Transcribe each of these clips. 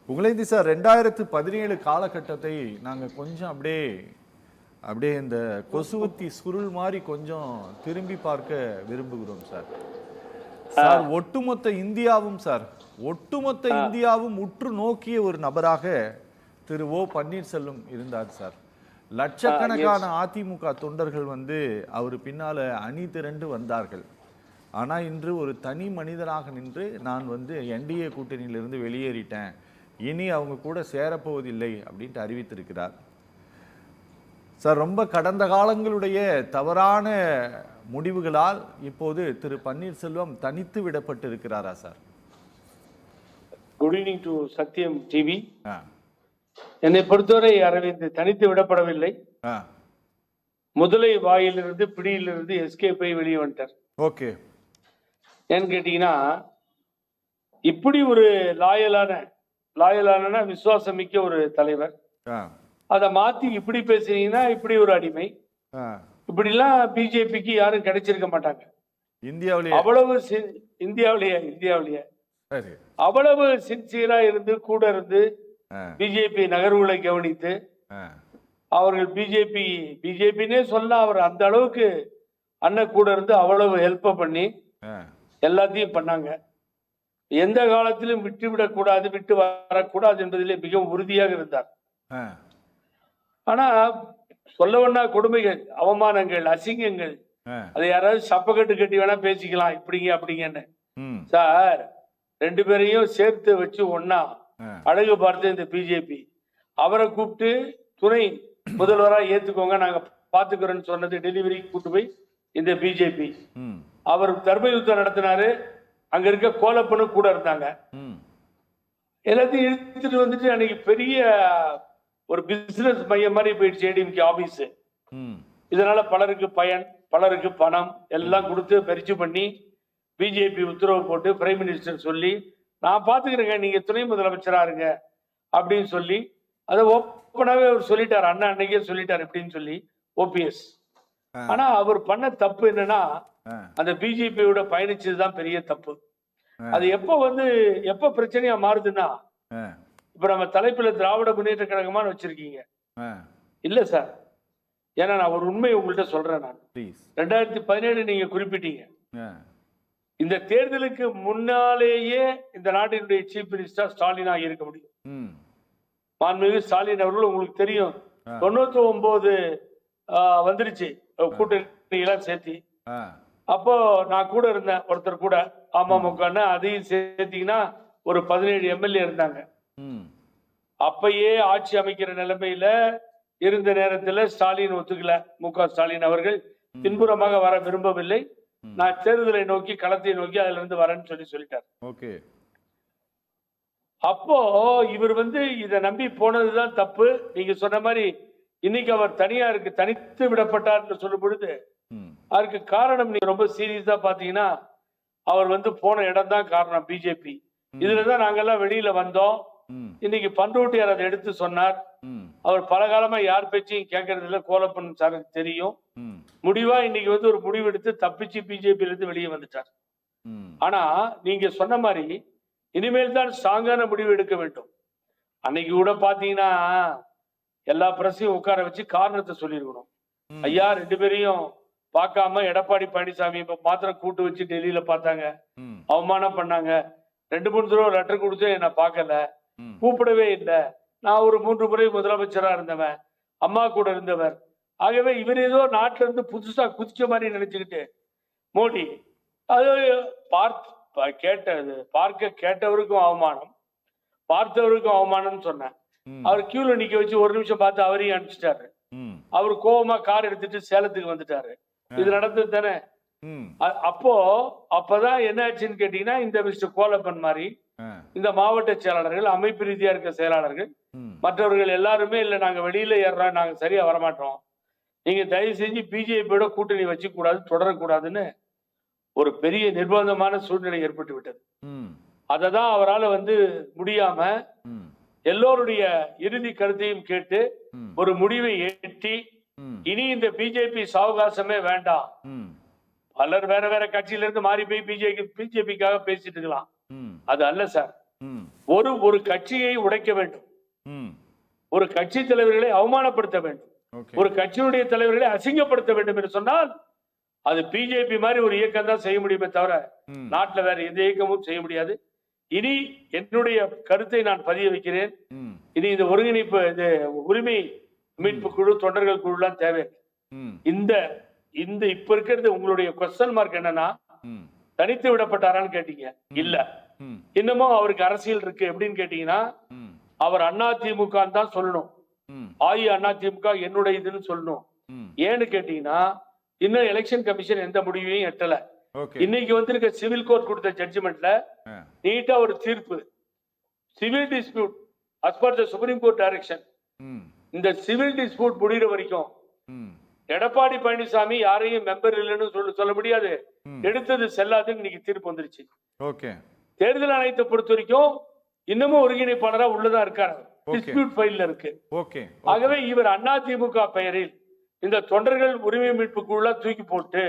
உங்களேந்தி sir 2017 காலகட்டத்தை நாங்கள் கொஞ்சம் அப்படியே அப்படியே இந்த கொசுவத்தி சுருள் மாதிரி கொஞ்சம் திரும்பி பார்க்க விரும்புகிறோம் சார். சார் ஒட்டுமொத்த இந்தியாவும் உற்று நோக்கிய ஒரு நபராக திரு ஓ பன்னீர்செல்வம் இருந்தார் சார். லட்சக்கணக்கான அதிமுக தொண்டர்கள் அவர் பின்னால அணி திரண்டு வந்தார்கள். ஆனா இன்று ஒரு தனி மனிதனாக நின்று நான் என்டிஏ கூட்டணியிலிருந்து வெளியேறிட்டேன், இனி அவங்க கூட சேரப்போவதில்லை அப்படின்ட்டு அறிவித்திருக்கிறார் சார். ரொம்ப கடந்த காலங்களுடைய தவறான முடிவுகளால் இப்போது திரு பன்னீர்செல்வம் தனித்து விடப்பட்டிருக்கிறாரா சார்? குட் ஈவினிங் டு சத்தியம் டிவி. என்னை பொறுத்தவரை அரவிந்த் தனித்து விடப்படவில்லை. முதலை வாயிலிருந்து பிடியிலிருந்து எஸ்கேப்பை வெளியே வந்துட்டார். ஓகே, ஏன்னு கேட்டீங்கன்னா, இப்படி ஒரு லாயலான விசுவாசமிக்க ஒரு தலைவர், அதை மாத்தி இப்படி பேசுறீங்கன்னா இப்படி ஒரு அடிமை, இப்படிலாம் பிஜேபிக்கு யாரும் கிடைச்சிருக்க மாட்டாங்க இந்தியாவிலேயே. அவ்வளவு சின்சியரா இருந்து கூட இருந்து பிஜேபி நகர்வுகளை கவனித்து அவர்கள் பிஜேபின்னே சொல்ல அவர் அந்த அளவுக்கு அண்ணன் கூட இருந்து அவ்வளவு ஹெல்ப் பண்ணி எல்லாத்தையும் பண்ணாங்க. எந்த காலத்திலும் விட்டுவிடக்கூடாது, விட்டு வரக்கூடாது என்பதிலே மிகவும் உறுதியாக இருந்தார். ஆனா சொல்லவண்ணா கொடுமைகள், அவமானங்கள், அசிங்கங்கள், அதை யாராவது சப்பக்கட்டு கட்டி வேணா பேசிக்கலாம் இப்படிங்க அப்படிங்கன்னு. சார், ரெண்டு பேரையும் சேர்த்து வச்சு ஒன்னா அழகு பார்த்து இந்த பிஜேபி அவரை கூப்பிட்டு துணை முதல்வரா ஏத்துக்கோங்க, நாங்க பாத்துக்கிறோம்னு சொன்னது டெலிவரி கூட்டு போய் இந்த பிஜேபி. அவர் தர்ம யுத்தம் நடத்தினாரு. அங்க இருக்க கோலப்பனு கூட இருந்தாங்க. எல்லாத்தையும் இழுத்துட்டு வந்துட்டு அன்னைக்கு பெரிய ஒரு பிசினஸ் மையம் மாதிரி போயிடுச்சு ஏடிஎம்கே ஆபீஸ். இதனால பலருக்கு பயன், பலருக்கு பணம் எல்லாம் கொடுத்து பறிச்சு பண்ணி பிஜேபி உத்தரவு போட்டு பிரைம் மினிஸ்டர் சொல்லி நான் பாத்துக்கிறேங்க, நீங்க துணை முதலமைச்சரா இருங்க அப்படின்னு சொல்லி அதை ஓப்பனாவே அவர் சொல்லிட்டார். அண்ணா அன்னைக்கே சொல்லிட்டார் எப்படின்னு சொல்லி ஓபிஎஸ். ஆனா அவர் பண்ண தப்பு என்னன்னா, அந்த பிஜேபியோட பயணிச்சதுதான் பெரிய தப்பு. அது எப்ப பிரச்சனையா மாறுதுன்னா, இப்ப நம்ம தலைப்புல திராவிட முன்னேற்ற கழகமானு வச்சிருக்கீங்க இல்ல சார். ஏன்னா நான் ஒரு உண்மை உங்கள்கிட்ட சொல்றேன். நான் 2017 நீங்க குறிப்பிட்டீங்க. இந்த தேர்தலுக்கு முன்னாலேயே இந்த நாட்டினுடைய சீஃப் மினிஸ்டர் ஸ்டாலினாக இருக்க முடியும். மாண்புமிகு ஸ்டாலின் அவர்கள் உங்களுக்கு தெரியும் 99 வந்துருச்சு கூட்டணி எல்லாம் சேர்த்தி. அப்போ நான் கூட இருந்தேன், ஒருத்தர் கூட அமமுக, அதையும் சேர்த்தீங்கன்னா ஒரு 17 எம்எல்ஏ இருந்தாங்க. அப்பயே ஆட்சி அமைக்கிற நிலைமையில இருந்த நேரத்தில் ஸ்டாலின் ஒத்துக்கல. முக ஸ்டாலின் அவர்கள் பின்புறமாக வர விரும்பவில்லை, நான் தேர்தலை நோக்கி களத்தை நோக்கி அதுல இருந்து வரேன்னு சொல்லிட்டார். அப்போ இவர் இதை நம்பி போனதுதான் தப்பு. நீங்க சொன்ன மாதிரி இன்னைக்கு அவர் தனித்து விடப்பட்டார் சொல்லும் பொழுது அதுக்கு காரணம் நீங்க ரொம்ப சீரியஸா பாத்தீங்கன்னா, அவர் போன இடம் தான் காரணம் பிஜேபி. இதுலதான் நாங்கெல்லாம் வெளியில வந்தோம். இன்னைக்கு பண்ருட்டியார் அதை எடுத்து சொன்னார். அவர் பல காலமா யார் பேச்சையும் கேட்கறது இல்ல, கோலப்பன் சார் தெரியும். முடிவா இன்னைக்கு ஒரு முடிவு எடுத்து தப்பிச்சு பிஜேபியில இருந்து வெளியே வந்துட்டார். ஆனா நீங்க சொன்ன மாதிரி இனிமேல் தான் ஸ்ட்ராங்கான முடிவு எடுக்க வேண்டும். அன்னைக்கு கூட பாத்தீங்கன்னா எல்லா பிரசையும் உட்கார வச்சு காரணத்தை சொல்லிருக்கணும். ஐயா, ரெண்டு பேரையும் பார்க்காம எடப்பாடி பழனிசாமி மாத்திரம் கூட்டு வச்சு டெல்லியில பார்த்தாங்க, அவமானம் பண்ணாங்க. 2-3 தடவை லெட்டர் கொடுத்து என்ன பார்க்கல, கூப்பிடவே இல்லை. நான் ஒரு 3 முறை முதலமைச்சரா இருந்தவன், அம்மா கூட இருந்தவர். ஆகவே இவர் ஏதோ நாட்டில இருந்து புதுசா குதிச்ச மாதிரி நினைச்சுக்கிட்டு மோடி அது கேட்டவருக்கும் அவமானம், பார்த்தவருக்கும் அவமானம் சொன்னேன். அவர் கியூல நிக்க வச்சு ஒரு நிமிஷம் பார்த்து அவரையும் அனுப்பிச்சிட்டாரு. அவர் கோபமா கார் எடுத்துட்டு சேலத்துக்கு வந்துட்டாரு. இது நடந்தது தானே. அப்பதான் என்ன ஆச்சுன்னு கேட்டீங்கன்னா, இந்த மிஸ்டர் கோலப்பன் மாதிரி இந்த மாவட்ட செயலாளர்கள், அமைப்பு ரீதியா இருக்க செயலாளர்கள், மற்றவர்கள் எல்லாருமே இல்ல, நாங்க வெளியில ஏறோம், நாங்க சரியா வரமாட்டோம், நீங்க தயவு செஞ்சு பிஜேபியோட கூட்டணி வச்சு கூடாது, தொடரக்கூடாதுன்னு ஒரு பெரிய நிர்பந்தமான சூழ்நிலை ஏற்பட்டு விட்டது. அததான் அவரால் முடியாம எல்லோருடைய இறுதி கருத்தையும் கேட்டு ஒரு முடிவை எட்டி, இனி இந்த பிஜேபி சாவகாசமே வேண்டாம், பலர் வேற வேற கட்சியில இருந்து மாறி போய் பிஜேபிக்காக பேசிட்டு இருக்கலாம், அது அல்ல சார். ஒரு கட்சியை உடைக்க வேண்டும், ஒரு கட்சி தலைவர்களை அவமானப்படுத்த வேண்டும், ஒரு கட்சியினுடைய தலைவர்களை அசிங்கப்படுத்த வேண்டும் என்று சொன்னால் அது பிஜேபி மாதிரி ஒரு இயக்கம் தான் செய்ய முடியுமே தவிர நாட்டுல வேற எந்த இயக்கமும் செய்ய முடியாது. இனி என்னுடைய கருத்தை நான் பதிய வைக்கிறேன். இனி இந்த ஒருங்கிணைப்பு, இந்த உரிமை மீட்பு குழு, தொண்டர்கள் குழு எல்லாம் தேவை. இந்த இந்த இப்ப இருக்கிறது உங்களுடைய கொஸ்டின் மார்க் என்னன்னா, தனித்து விடப்பட்டாரான்னு கேட்டீங்க. இல்ல, இன்னமும் அவருக்கு அரசியல் இருக்கு. எப்படின்னு கேட்டீங்கன்னா, அவர் அதிமுக தான் சொல்லணும், அதிமுக என்னுடைய இதுன்னு சொல்லணும். ஏன்னு கேட்டீங்கன்னா, இன்னும் எலெக்ஷன் கமிஷன் எந்த முடிவையும் எட்டல. இன்னைக்கு வந்திருக்க சிவில் கோர்ட் கொடுத்த ஜட்ஜ்மெண்ட்ல நீட்டா ஒரு தீர்ப்பு, civil dispute as per the supreme court direction. இந்த சிவில் டிஸ்பியூட் முடிகிற வரைக்கும் எடப்பாடி பழனிசாமி யாரையும் மெம்பர் இல்லைன்னு சொல்ல முடியாது, எடுத்தது செல்லாதுன்னு இன்னைக்கு தீர்ப்பு வந்துருச்சு. தேர்தல் ஆணையத்தை பொறுத்த வரைக்கும் இன்னமும் ஒருங்கிணைப்பாளரா உள்ளதா இருக்காரு, டிஸ்பியூட் ஃபைல்ல இருக்கு. ஆகவே இவர் அதிமுக பெயரில் இந்த தொண்டர்கள் உரிமை மீட்பு குழு தூக்கி போட்டு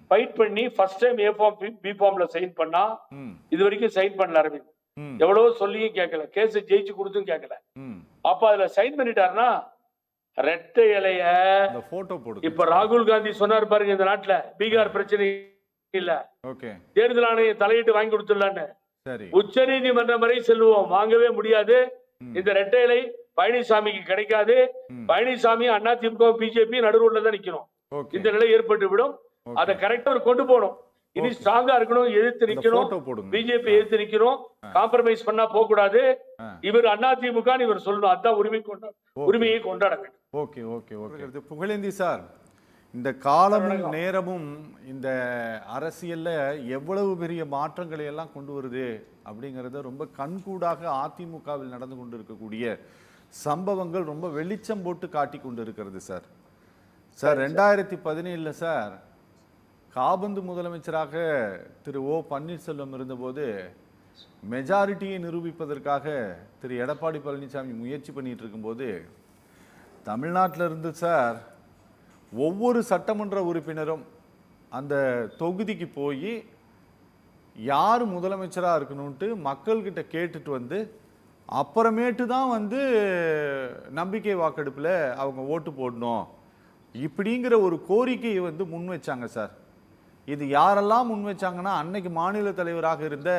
ஃபைட் பண்ணி first time A form B ஃபார்ம்ல சைன் பண்ணா, இது வரைக்கும் சைன் பண்ணல அரவிந்த். எவ்வளவோ சொல்லியும் கேட்கல, கேஸ் ஜெயிச்சு கொடுத்தும் கேட்கல. அப்ப அதுல சைன் பண்ணிட்டாருன்னா ரெட்டை இலைய இப்ப ராகுல் காந்தி சொன்னார் பாருங்க, இந்த நாட்டுல பீகார் பிரச்சனை இல்ல, தேர்தல் ஆணையம் தலையிட்டு வாங்கி கொடுத்துடலான்னு. உச்ச நீதிமன்றம் வரை செல்வோம், வாங்கவே முடியாது. இந்த ரெட்டை இலை பழனிசாமிக்கு கிடைக்காது. பழனிசாமி அதிமுக பிஜேபி நடுவுல தான் நிக்கணும். இந்த நிலை ஏற்பட்டு விடும். அதை கரெக்டா கொண்டு போகணும். இனி ஸ்ட்ராங்கா இருக்கணும், எதிர்த்து நிக்கணும், பிஜேபி எதிர்த்து நிக்கணும், காம்ப்ரமைஸ் பண்ணா போக கூடாது. இவர் அதிமுக இவர் சொல்லணும், அதான் உரிமையை கொண்டாட வேண்டும். புகழேந்தி சார், இந்த காலமும் நேரமும் இந்த அரசியல்ல எவ்வளவு பெரிய மாற்றங்களை எல்லாம் கொண்டு வருது அப்படிங்கறத ரொம்ப கண்கூடாக அதிமுகவில் நடந்து கொண்டு இருக்கக்கூடிய சம்பவங்கள் ரொம்ப வெளிச்சம் போட்டு காட்டி கொண்டு இருக்கிறது சார். 2017 சார், காபந்து முதலமைச்சராக திரு ஓ பன்னீர்செல்வம் இருந்தபோது மெஜாரிட்டியை நிரூபிப்பதற்காக திரு எடப்பாடி பழனிசாமி முயற்சி பண்ணிட்டு இருக்கும்போது, தமிழ்நாட்டில் இருந்து சார் ஒவ்வொரு சட்டமன்ற உறுப்பினரும் அந்த தொகுதிக்கு போய் யார் முதலமைச்சராக இருக்கணும்ட்டு மக்கள்கிட்ட கேட்டுட்டு வந்து அப்புறமேட்டு தான் வந்து நம்பிக்கை வாக்கெடுப்பில் அவங்க ஓட்டு போடணும் இப்படிங்கிற ஒரு கோரிக்கையை வந்து முன் வச்சாங்க சார். இது யாரெல்லாம் முன் வச்சாங்கன்னா, அன்னைக்கு மாநில தலைவராக இருந்த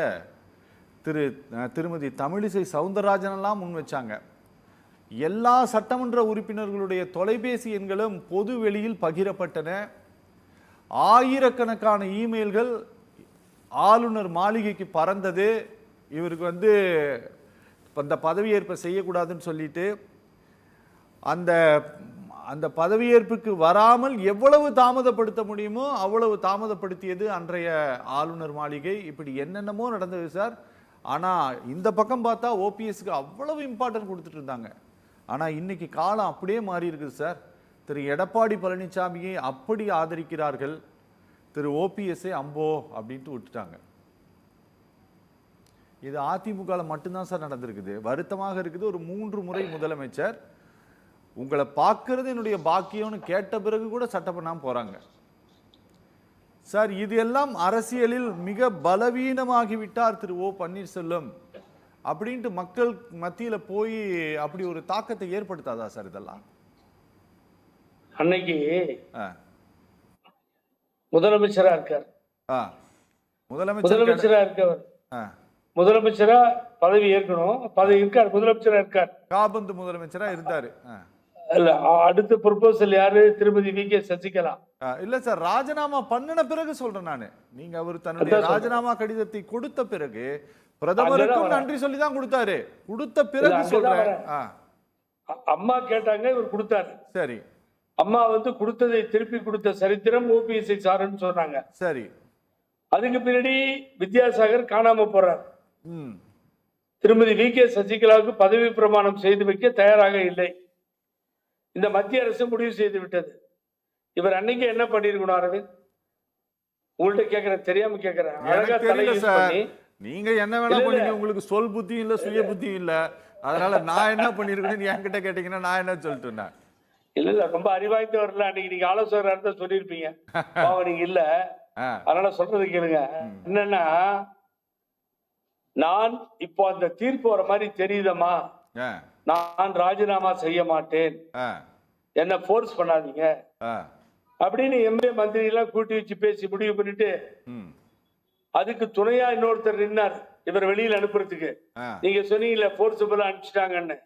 திருமதி தமிழிசை சவுந்தரராஜனெல்லாம் முன் வச்சாங்க. எல்லா சட்டமன்ற உறுப்பினர்களுடைய தொலைபேசி எண்களும் பொது வெளியில் பகிரப்பட்டன. ஆயிரக்கணக்கான இமெயில்கள் ஆளுநர் மாளிகைக்கு பறந்தது. இவருக்கு வந்து அந்த பதவியேற்பை செய்யக்கூடாதுன்னு சொல்லிட்டு அந்த பதவியேற்புக்கு வராமல் எவ்வளவு தாமதப்படுத்த முடியுமோ அவ்வளவு தாமதப்படுத்தியது அன்றைய ஆளுநர் மாளிகை. இப்படி என்னென்னமோ நடந்தது சார். ஆனால் இந்த பக்கம் பார்த்தா ஓபிஎஸ்க்கு அவ்வளவு இம்பார்ட்டன்ட் கொடுத்துட்டு இருந்தாங்க. ஆனால் இன்னைக்கு காலம் அப்படியே மாறி இருக்குது சார். திரு எடப்பாடி பழனிசாமியை அப்படி ஆதரிக்கிறார்கள், திரு ஓபிஎஸ்ஐ அம்போ அப்படின்ட்டு விட்டுட்டாங்க. இது அதிமுகவில் மட்டும்தான் சார் நடந்திருக்குது. வருத்தமாக இருக்குது. ஒரு 3 முறை முதலமைச்சர் உங்களை பார்க்கறது என்னுடைய பாக்கியம்னு கேட்ட பிறகு கூட சட்டம் பண்ணாமல் போறாங்க சார். இது எல்லாம் அரசியலில் மிக பலவீனமாகிவிட்டார் திரு ஓ பன்னீர்செல்வம் அப்படின்ட்டு மக்கள் மத்தியில போய் அப்படி ஒரு தாக்கத்தை ஏற்படுத்தாதா சார் இதெல்லாம்? அன்னைக்கு முதலமைச்சரா இருக்கார், முதலமைச்சரா இருக்கவர், முதலமைச்சரா பதவி ஏற்கணும், பதவி இருக்கார், முதலமைச்சரா இருக்கார். காபந்து முதலமைச்சரா இருந்தாரு. இல்ல, அடுத்த ப்ரொபோசல் யாரு? திருமதி வி.கே. சசிகலா. இல்ல சார், ராஜினாமா பண்ணின பிறகு சொல்றேன் நானு. நீங்க அவர் தன்னுடைய ராஜினாமா கடிதத்தை கொடுத்த பிறகு பிரதமருக்கும் நன்றி சொல்லி தான் கொடுத்தாரு. கொடுத்த பிறகு சொல்றேன். அம்மா கேட்டாங்க, இவர் கொடுத்தாரு. சரி, அம்மா வந்து கொடுத்ததை திருப்பி கொடுத்த சரித்திரம் ஓபிஎஸ்ஐ சாருன்னு சொன்னாங்க. சரி, அதுக்கு பின்னாடி வித்யாசாகர் காணாம போறார். திருமதி வி.கே. சசிகலாவுக்கு பதவி பிரமாணம் செய்து வைக்க தயாராக இல்லை. இந்த மத்திய அரசு முடிவு செய்து விட்டது. இவர் அன்னைக்கு என்ன பண்ணிருக்கணும் அரவிந்த்? உங்கள்கிட்ட கேட்கிறேன், தெரியாம கேட்கிறேன். அழகா தலையை நீங்க என்ன வேணா பண்ணீங்க, உங்களுக்கு சொல் புத்தியும் இல்ல, சுய புத்தியும் இல்ல. அதனால நான் என்ன பண்ணிருக்கேன்னு என்கிட்ட கேட்டீங்கன்னா நான் என்ன சொல்லிட்டேன்? இல்ல, ரொம்ப அறிவாய்த்தவர்ல அன்னைக்கு நீங்க ஆலோசகரா இருந்தா சொல்லிருப்பீங்க. நீங்க இல்ல, அதனால சொல்றது கேளுங்க. என்னன்னா, நான் இப்போ அந்த தீர்ப்பு வர மாதிரி தெரியுதம்மா, நான் ராஜினாமா செய்ய மாட்டேன், என்ன போர்ஸ் பண்ணாதீங்க அப்படின்னு எம்ஏ மந்திரி எல்லாம் கூட்டி வச்சு பேசி முடிவு பண்ணிட்டு, அதுக்கு துணையா இன்னொருத்தர் நின்னார் இவர் வெளியில அனுப்புறதுக்கு. நீங்க சொன்னீங்கல்ல போர்ஸபிளா அனுப்பிச்சிட்டாங்கன்னு,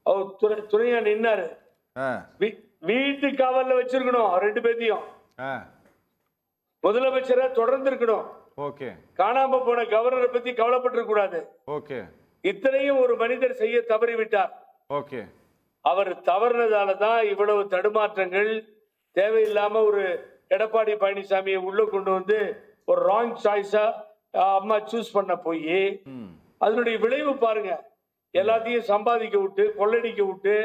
அவர் துணையா நின்னாரு. வீட்டு காவல்ல வச்சிருக்கணும் ரெண்டு பேத்தையும், முதலமைச்சரை தொடர்ந்து இருக்கணும், காணாம போன கவர்னரை பத்தி கவலைப்பட்டு கூடாது. இத்தனையும் ஒரு மனிதர் செய்ய தவறிவிட்டார். அவர் தவறினதாலதான் இவ்வளவு தடுமாற்றங்கள். தேவையில்லாம ஒரு எடப்பாடி பழனிசாமியை உள்ள கொண்டு வந்து ஒரு ராங் சாய்ஸா அம்மா சூஸ் பண்ண போய் அதனுடைய விளைவு பாருங்க. எல்லாத்தையும் சம்பாதிக்க விட்டு கொள்ளடிக்க விட்டு,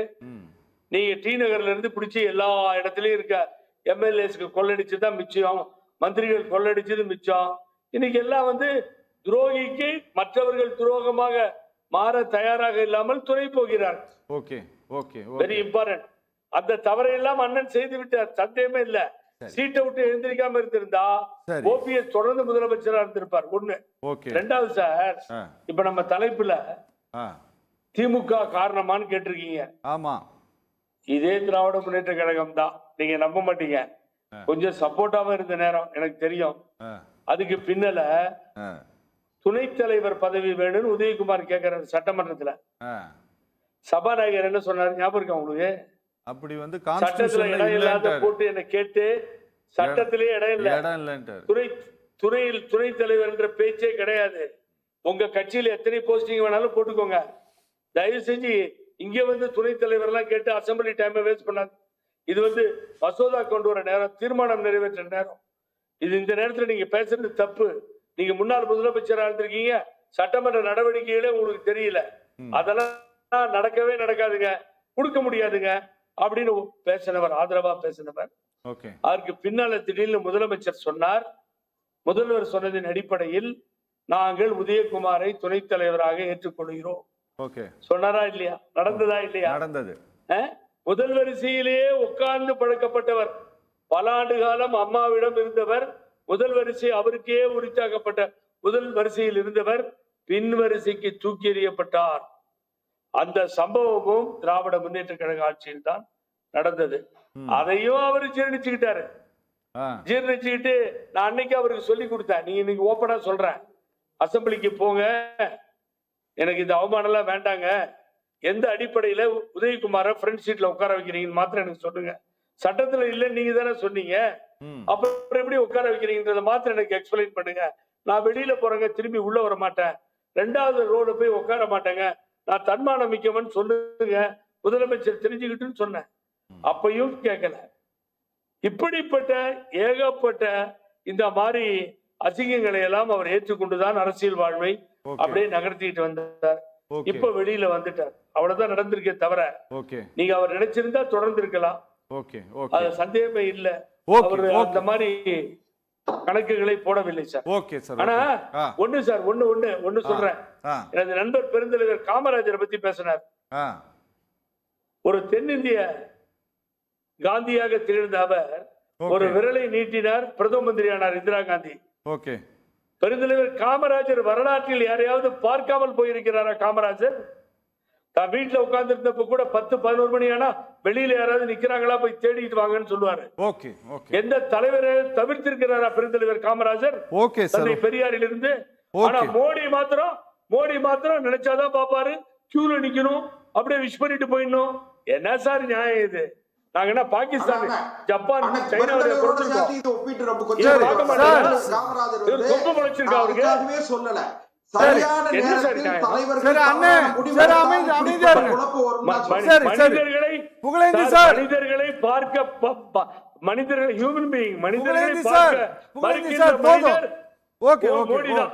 நீங்க டி நகர்ல இருந்து பிடிச்சி எல்லா இடத்துலயும் இருக்க எம்எல்ஏஸ்க்கு கொள்ளடிச்சுதான் மிச்சம், மந்திரிகள் கொள்ளடிச்சது மிச்சம். இன்னைக்கு எல்லாம் வந்து துரோகிக்கு மற்றவர்கள் துரோகமாக மாற தயாராக இல்லாமல் துணை போகிறார். Very important. அந்த தவறையெல்லாம் அண்ணன் செய்து விட்டார், சந்தேகமே இல்ல. சீட்டை விட்டு எழுந்திருக்காம இருந்திருந்தா ஓபிஎஸ் தொடர்ந்து முதலமைச்சரா இருந்திருப்பார். ஒண்ணு. ரெண்டாவது சார், இப்ப நம்ம தலைப்புல திமுக காரணமான்னு கேட்டிருக்கீங்க. ஆமா, இதே திராவிட முன்னேற்ற கழகம் தான். நீங்க நம்ப மாட்டீங்க, கொஞ்சம் சப்போர்ட்டாம இருந்த நேரம் எனக்கு தெரியும். அதுக்கு பின்னல துணைத் தலைவர் பதவி வேணும்னு உதயகுமார் கேட்கிறார் சட்டமன்றத்துல. சபாநாயகர் என்ன சொன்னாரு ஞாபகம் இருக்கா உங்களுக்கு? அப்படி வந்து சட்டத்துல இடம் இல்லாத போட்டு என்ன கேட்டு, சட்டத்திலே இடம் இல்ல, துணை தலைவர் என்ற பேச்சே கிடையாது. உங்க கட்சியில எத்தனை போஸ்டிங் வேணாலும் போட்டுக்கோங்க, தயவு செஞ்சு இங்க வந்து துணைத் தலைவர் எல்லாம் கேட்டு அசம்பிளி டைம் வேஸ்ட் பண்ணாது. இது வந்து மசோதா கொண்டு வர நேரம், தீர்மானம் நிறைவேற்ற நேரம். இது இந்த நேரத்துல நீங்க பேசுறது தப்பு. நீங்க முன்னாள் முதலமைச்சரா இருந்திருக்கீங்க, சட்டமன்ற நடவடிக்கைகளே உங்களுக்கு தெரியல. அதெல்லாம் நடக்கவே நடக்காதுங்க, கொடுக்க முடியாதுங்க அப்படின்னு பேசினவர், ஆதரவா பேசினவர். அதற்கு பின்னால திடீர்னு முதலமைச்சர் சொன்னார், முதல்வர் சொன்னதின் அடிப்படையில் நாங்கள் உதயகுமாரை துணைத் தலைவராக ஏற்றுக்கொள்கிறோம் சொன்னாரா இல்லையா? நடந்ததா இல்லையா? நடந்தது. முதல் வரிசையிலேயே உட்கார்ந்து பழக்கப்பட்டவர், பல ஆண்டு காலம் அம்மாவிடம் இருந்தவர், முதல் வரிசை அவருக்கே உரித்தாக்கப்பட்ட முதல் வரிசையில் இருந்தவர் பின் வரிசைக்கு தூக்கி எறியப்பட்டார். அந்த சம்பவமும் திராவிட முன்னேற்ற கழக ஆட்சியில் தான் நடந்தது. அதையும் அவரு ஜீர்ணிச்சுக்கிட்டாரு. ஜீர்ணிச்சுக்கிட்டு நான் அன்னைக்கு அவருக்கு சொல்லி கொடுத்தேன், நீங்க இன்னைக்கு ஓப்பனா சொல்றேன், அசம்பிளிக்கு போங்க, எனக்கு இந்த அவமானம் எல்லாம் வேண்டாங்க, எந்த அடிப்படையில உதயகுமார ஃப்ரண்ட் சீட்ல உட்கார வைக்கிறீங்கன்னு மாத்திரம் எனக்கு சொல்லுங்க. சட்டத்துல இல்ல நீங்க தானே சொன்னீங்க, அப்புறம் எப்படி உட்கார வைக்கிறீங்கன்றத மாத்திரம் எனக்கு எக்ஸ்பிளைன் பண்ணுங்க. நான் வெளியில போறேங்க, திரும்பி உள்ள வர மாட்டேன், ரெண்டாவது ரோடு போய் உட்கார மாட்டேங்க, நான் தன்மானம் மிக்கவன் சொல்லுங்க, முதலமைச்சர் தெரிஞ்சுக்கிட்டுன்னு சொன்னேன். அப்பையும் கேட்கல. இப்படிப்பட்ட ஏகப்பட்ட இந்த மாதிரி அசிங்கங்களை எல்லாம் அவர் ஏற்றுக்கொண்டுதான் அரசியல் வாழ்வை அப்படியே நகர்த்திட்டு வந்தார். இப்ப வெளியில வந்துட்டார், அவ்வளவுதான் நடந்திருக்கே தவிர நீங்க அவர் நினைச்சிருந்தா தொடர்ந்து இருக்கலாம், அது சந்தேகமே இல்ல. அவர் அந்த மாதிரி கணக்குகளை போடவில்லை சார். ஆனா ஒண்ணு சார், ஒண்ணு சொல்றேன். எனது நண்பர் பெருந்தலைவர் காமராஜரை பத்தி பேசினார். ஒரு தென்னிந்திய காந்தியாக திகழ்ந்த அவர் ஒரு விரலை நீட்டினார், பிரதம மந்திரி ஆனார் இந்திரா காந்தி. பெருந்தலைவர் காமராஜர் வரலாற்றில் யாரையாவது பார்க்காமல் போயிருக்கிறாரா? காமராஜர் தான் வீட்டுல உட்கார்ந்து இருந்தப்ப கூட 10-11 மணி ஆனா வெளியில யாராவது நிக்கிறாங்களா போய் தேடிட்டு வாங்கன்னு சொல்லுவாரு. எந்த தலைவரை தவிர்த்திருக்கிறாரா பெருந்தலைவர் காமராஜர் தந்தை பெரியாரில் இருந்து? ஆனா மோடி மாத்திரம் நினைச்சாதான் பாப்பாரு, கியூல நிக்கணும், அப்படியே விஷ் பண்ணிட்டு போயிடணும். என்ன சார் நியாயம் இது? நாங்க என்ன பாகிஸ்தான், ஜப்பான், சைனா மனிதர்களை பார்க்க, மனிதர்களை ஹியூமன் பீயிங், மனிதர்களை பார்க்க மோடிதான்